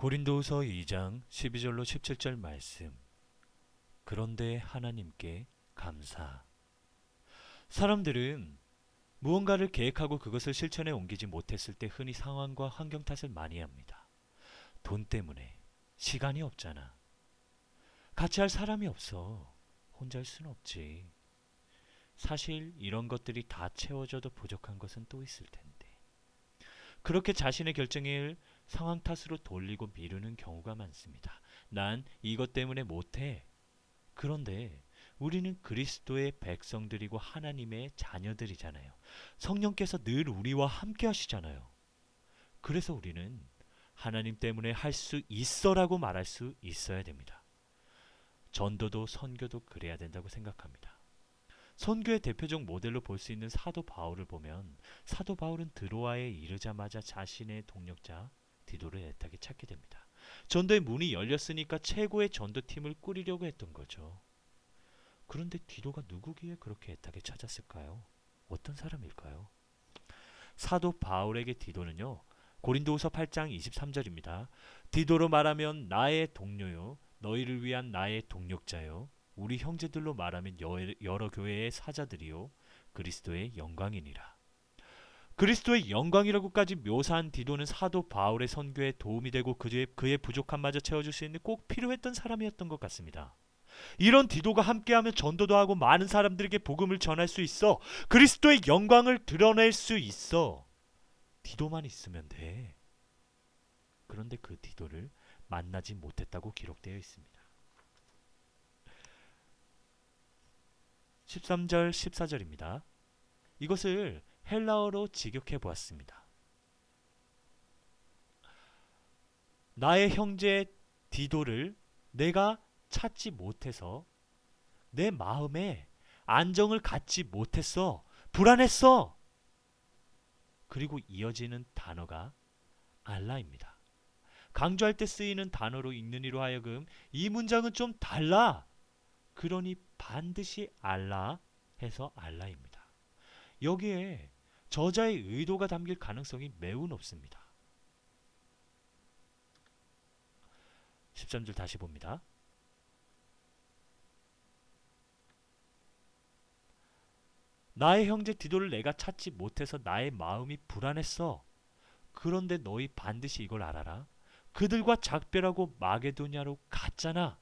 고린도후서 2장 12절로 17절 말씀. 그런데 하나님께 감사. 사람들은 무언가를 계획하고 그것을 실천에 옮기지 못했을 때 흔히 상황과 환경 탓을 많이 합니다. 돈 때문에. 시간이 없잖아. 같이 할 사람이 없어. 혼자 할 수는 없지. 사실 이런 것들이 다 채워져도 부족한 것은 또 있을 텐데. 그렇게 자신의 결정을 상황 탓으로 돌리고 미루는 경우가 많습니다. 난 이것 때문에 못해. 그런데 우리는 그리스도의 백성들이고 하나님의 자녀들이잖아요. 성령께서 늘 우리와 함께 하시잖아요. 그래서 우리는 하나님 때문에 할 수 있어라고 말할 수 있어야 됩니다. 전도도 선교도 그래야 된다고 생각합니다. 선교의 대표적 모델로 볼 수 있는 사도 바울을 보면 사도 바울은 드로아에 이르자마자 자신의 동력자 디도를 애타게 찾게 됩니다. 전도의 문이 열렸으니까 최고의 전도팀을 꾸리려고 했던 거죠. 그런데 디도가 누구기에 그렇게 애타게 찾았을까요? 어떤 사람일까요? 사도 바울에게 디도는요, 고린도후서 8장 23절입니다. 디도로 말하면 나의 동료요, 너희를 위한 나의 동력자요, 우리 형제들로 말하면 여러 교회의 사자들이요, 그리스도의 영광이니라. 그리스도의 영광이라고까지 묘사한 디도는 사도 바울의 선교에 도움이 되고 그의 부족함마저 채워줄 수 있는 꼭 필요했던 사람이었던 것 같습니다. 이런 디도가 함께하면 전도도 하고 많은 사람들에게 복음을 전할 수 있어. 그리스도의 영광을 드러낼 수 있어. 디도만 있으면 돼. 그런데 그 디도를 만나지 못했다고 기록되어 있습니다. 13절 14절입니다. 이것을 헬라어로 직역해 보았습니다. 나의 형제 디도를 내가 찾지 못해서 내 마음에 안정을 갖지 못했어. 불안했어. 그리고 이어지는 단어가 알라입니다. 강조할 때 쓰이는 단어로 읽는 이로 하여금 이 문장은 좀 달라. 그러니 반드시 알라 해서 알라입니다. 여기에 저자의 의도가 담길 가능성이 매우 높습니다. 13절 다시 봅니다. 나의 형제 디도를 내가 찾지 못해서 나의 마음이 불안했어. 그런데 너희 반드시 이걸 알아라. 그들과 작별하고 마게도냐로 갔잖아.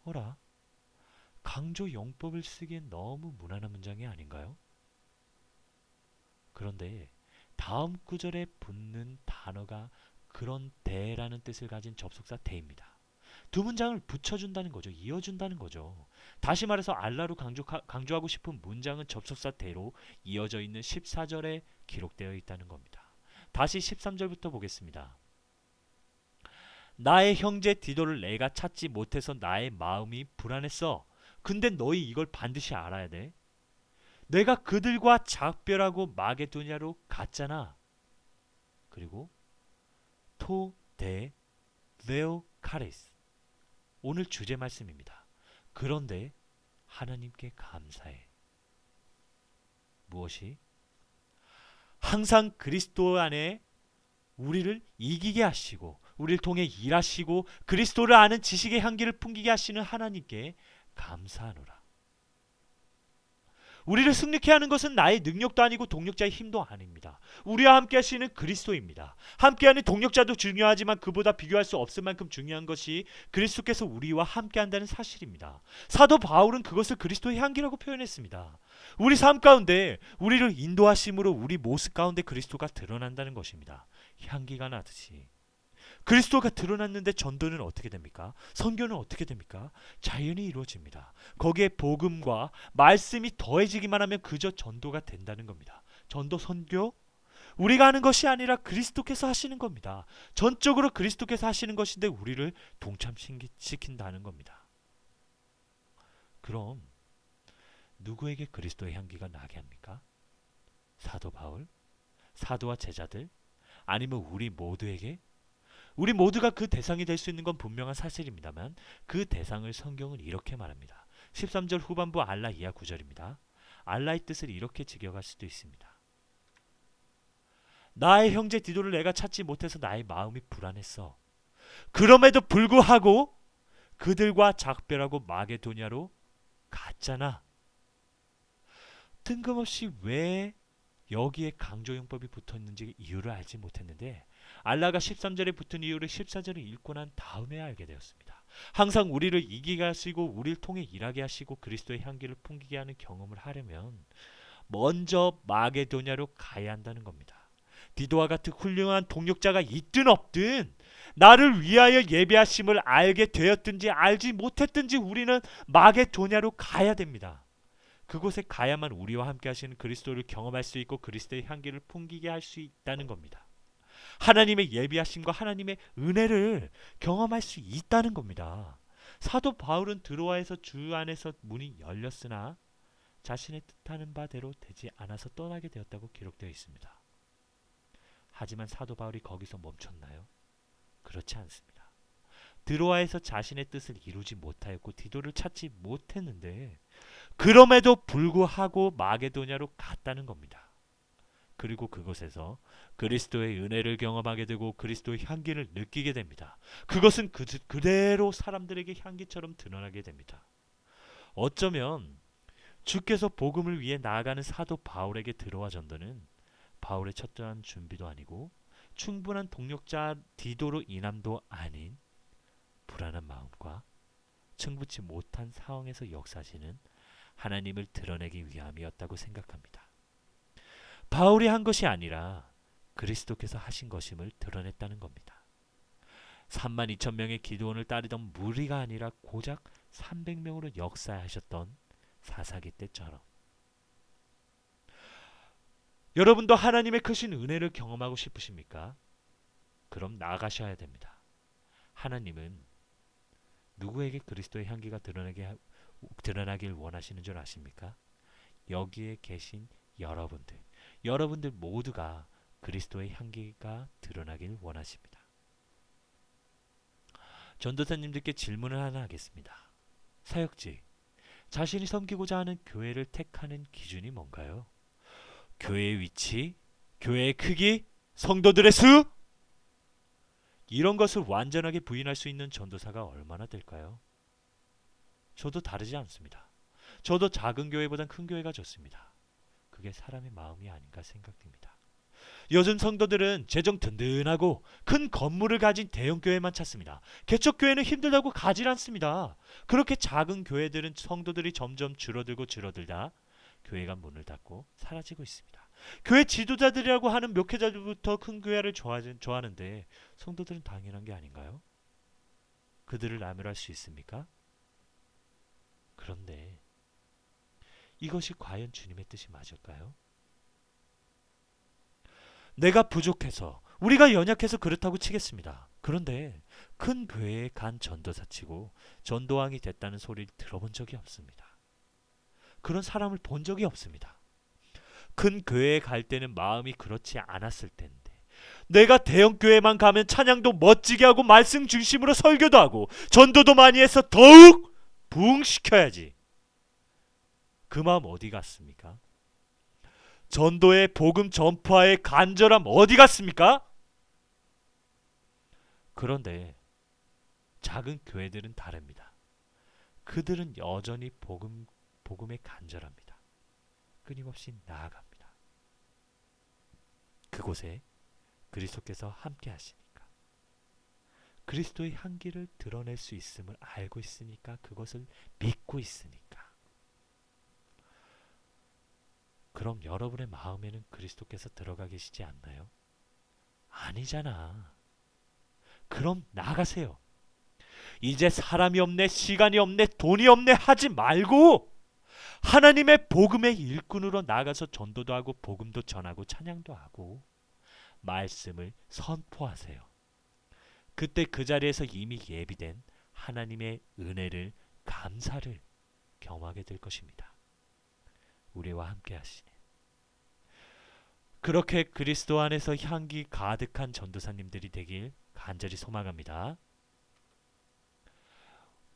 어라? 강조 용법을 쓰기엔 너무 무난한 문장이 아닌가요? 그런데 다음 구절에 붙는 단어가 그런데라는 뜻을 가진 접속사 데입니다. 두 문장을 붙여준다는 거죠. 이어준다는 거죠. 다시 말해서 알라로 강조하고 싶은 문장은 접속사 대로 이어져 있는 14절에 기록되어 있다는 겁니다. 다시 13절부터 보겠습니다. 나의 형제 디도를 내가 찾지 못해서 나의 마음이 불안했어. 근데 너희 이걸 반드시 알아야 돼. 내가 그들과 작별하고 마게도냐로 갔잖아. 그리고 토 데 레오 카레스. 오늘 주제 말씀입니다. 그런데 하나님께 감사해. 무엇이? 항상 그리스도 안에 우리를 이기게 하시고 우리를 통해 일하시고 그리스도를 아는 지식의 향기를 풍기게 하시는 하나님께 감사하노라. 우리를 승리케 하는 것은 나의 능력도 아니고 동력자의 힘도 아닙니다. 우리와 함께 하시는 그리스도입니다. 함께하는 동력자도 중요하지만 그보다 비교할 수 없을 만큼 중요한 것이 그리스도께서 우리와 함께 한다는 사실입니다. 사도 바울은 그것을 그리스도의 향기라고 표현했습니다. 우리 삶 가운데 우리를 인도하심으로 우리 모습 가운데 그리스도가 드러난다는 것입니다. 향기가 나듯이. 그리스도가 드러났는데 전도는 어떻게 됩니까? 선교는 어떻게 됩니까? 자연히 이루어집니다. 거기에 복음과 말씀이 더해지기만 하면 그저 전도가 된다는 겁니다. 전도 선교? 우리가 하는 것이 아니라 그리스도께서 하시는 겁니다. 전적으로 그리스도께서 하시는 것인데 우리를 동참시킨다는 겁니다. 그럼 누구에게 그리스도의 향기가 나게 합니까? 사도 바울? 사도와 제자들? 아니면 우리 모두에게? 우리 모두가 그 대상이 될 수 있는 건 분명한 사실입니다만 그 대상을 성경은 이렇게 말합니다. 13절 후반부 알라 이하 9절입니다. 알라의 뜻을 이렇게 직역할 수도 있습니다. 나의 형제 디도를 내가 찾지 못해서 나의 마음이 불안했어. 그럼에도 불구하고 그들과 작별하고 마게도냐로 갔잖아. 뜬금없이 왜 여기에 강조용법이 붙어있는지 이유를 알지 못했는데 알라가 13절에 붙은 이유를 14절을 읽고 난 다음에 알게 되었습니다. 항상 우리를 이기게 하시고 우리를 통해 일하게 하시고 그리스도의 향기를 풍기게 하는 경험을 하려면 먼저 마게도냐로 가야 한다는 겁니다. 디도와 같은 훌륭한 동력자가 있든 없든 나를 위하여 예배하심을 알게 되었든지 알지 못했든지 우리는 마게도냐로 가야 됩니다. 그곳에 가야만 우리와 함께 하시는 그리스도를 경험할 수 있고 그리스도의 향기를 풍기게 할 수 있다는 겁니다. 하나님의 예비하심과 하나님의 은혜를 경험할 수 있다는 겁니다. 사도 바울은 드로아에서 주 안에서 문이 열렸으나 자신의 뜻하는 바대로 되지 않아서 떠나게 되었다고 기록되어 있습니다. 하지만 사도 바울이 거기서 멈췄나요? 그렇지 않습니다. 드로아에서 자신의 뜻을 이루지 못하였고 디도를 찾지 못했는데 그럼에도 불구하고 마게도냐로 갔다는 겁니다. 그리고 그곳에서 그리스도의 은혜를 경험하게 되고 그리스도의 향기를 느끼게 됩니다. 그것은 그대로 사람들에게 향기처럼 드러나게 됩니다. 어쩌면 주께서 복음을 위해 나아가는 사도 바울에게 드로아 전도는 바울의 철저한 준비도 아니고 충분한 동력자 디도로 인함도 아닌 불안한 마음과 충분치 못한 상황에서 역사하시는 하나님을 드러내기 위함이었다고 생각합니다. 바울이 한 것이 아니라 그리스도께서 하신 것임을 드러냈다는 겁니다. 32,000명의 기드온을 따르던 무리가 아니라 고작 300명으로 역사하셨던 사사기 때처럼 여러분도 하나님의 크신 은혜를 경험하고 싶으십니까? 그럼 나아가셔야 됩니다. 하나님은 누구에게 그리스도의 향기가 드러나길 원하시는 줄 아십니까? 여기에 계신 여러분들 모두가 그리스도의 향기가 드러나길 원하십니다. 전도사님들께 질문을 하나 하겠습니다. 사역지, 자신이 섬기고자 하는 교회를 택하는 기준이 뭔가요? 교회의 위치, 교회의 크기, 성도들의 수? 이런 것을 완전하게 부인할 수 있는 전도사가 얼마나 될까요? 저도 다르지 않습니다. 저도 작은 교회보단 큰 교회가 좋습니다. 그게 사람의 마음이 아닌가 생각됩니다. 요즘 성도들은 재정 든든하고 큰 건물을 가진 대형 교회만 찾습니다. 개척교회는 힘들다고 가지 않습니다. 그렇게 작은 교회들은 성도들이 점점 줄어들다 교회가 문을 닫고 사라지고 있습니다. 교회 지도자들이라고 하는 목회자들부터 큰 교회를 좋아하는데 성도들은 당연한 게 아닌가요? 그들을 나무랄 수 있습니까? 그런데 이것이 과연 주님의 뜻이 맞을까요? 내가 부족해서 우리가 연약해서 그렇다고 치겠습니다. 그런데 큰 교회에 간 전도사치고 전도왕이 됐다는 소리를 들어본 적이 없습니다. 그런 사람을 본 적이 없습니다. 큰 교회에 갈 때는 마음이 그렇지 않았을 텐데 내가 대형 교회만 가면 찬양도 멋지게 하고 말씀 중심으로 설교도 하고 전도도 많이 해서 더욱 부흥시켜야지. 그 마음 어디 갔습니까? 전도의 복음 전파의 간절함 어디 갔습니까? 그런데 작은 교회들은 다릅니다. 그들은 여전히 복음에 간절합니다. 끊임없이 나아갑니다. 그곳에 그리스도께서 함께 하시니까 그리스도의 향기를 드러낼 수 있음을 알고 있으니까 그것을 믿고 있으니까 그럼 여러분의 마음에는 그리스도께서 들어가 계시지 않나요? 아니잖아. 그럼 나가세요. 이제 사람이 없네, 시간이 없네, 돈이 없네 하지 말고 하나님의 복음의 일꾼으로 나가서 전도도 하고 복음도 전하고 찬양도 하고 말씀을 선포하세요. 그때 그 자리에서 이미 예비된 하나님의 은혜를 감사를 경험하게 될 것입니다. 우리와 함께 하시네. 그렇게 그리스도 안에서 향기 가득한 전도사님들이 되길 간절히 소망합니다.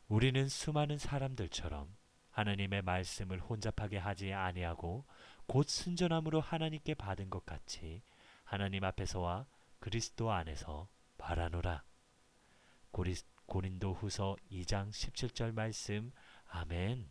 우리는 수많은 사람들처럼 하나님의 말씀을 혼잡하게 하지 아니하고 곧 순전함으로 하나님께 받은 것 같이 하나님 앞에서와 그리스도 안에서 말하노라. 고린도후서 2장 17절 말씀. 아멘.